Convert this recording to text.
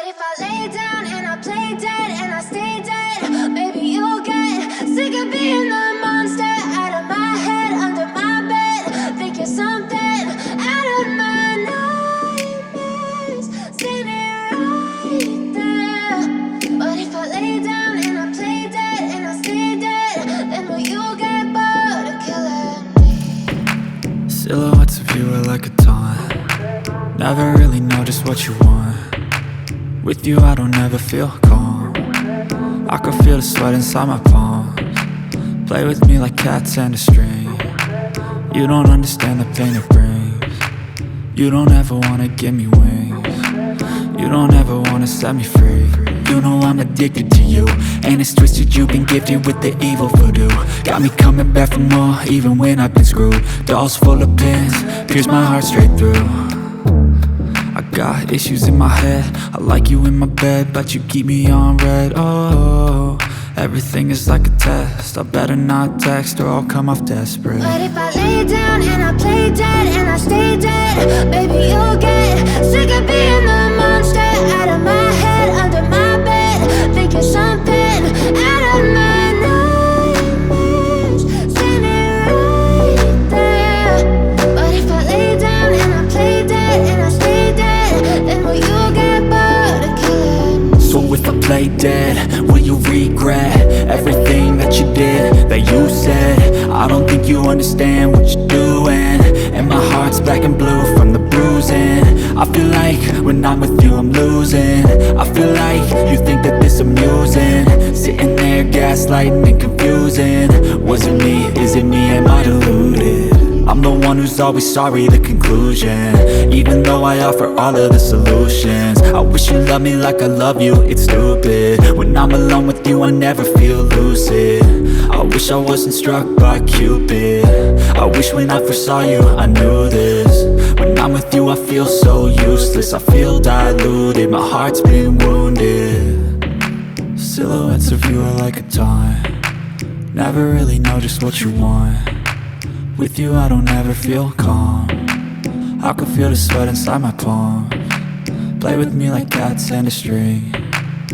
if I lay down and I play dead and I stay dead, maybe you'll get sick of being the monster out of my head, under my bed. Think you're something out of my nightmares, standing right there. But if I lay down and I play dead and I stay dead, then will you get bored of killing me? Silhouettes of you are like a taunt. Never really know just what you want. With you I don't ever feel calm. I can feel the sweat inside my palms. Play with me like cats and a string. You don't understand the pain it brings. You don't ever wanna give me wings. You don't ever wanna set me free. You know I'm addicted to you, and it's twisted, you've been gifted with the evil voodoo. Got me coming back for more, even when I've been screwed. Dolls full of pins, pierce my heart straight through. I got issues in my head, I like you in my bed, but you keep me on red. Oh, everything is like a test, I better not text or I'll come off desperate. But if I lay down and I play dead and I stay dead, baby you'll get sick of being the monster out of my head, under my bed. Think you're something out of my nightmares, standing right there. But if I lay down and I play dead and I stay dead, then will you get bored of killing me? So if I play dead, will you regret everything that you did, that you said? I don't think you understand what you're doing, and my heart's black and blue from the bruising. I feel like when I'm with you I'm losing. I feel like you think that this amusing, sitting there gaslighting and confusing. Was it me? Is it me? Am I deluded? I'm the one who's always sorry, the conclusion, even though I offer all of the solutions. I wish you loved me like I love you, it's stupid. When I'm alone with you I never feel lucid. I wish I wasn't struck by Cupid. I wish when I first saw you I knew this. When I'm with you I feel so useless, I feel diluted, my heart's been wounded. Silhouettes of you are like a taunt. Never really know just what you want. With you I don't ever feel calm. I can feel the sweat inside my palms. Play with me like cats and a string.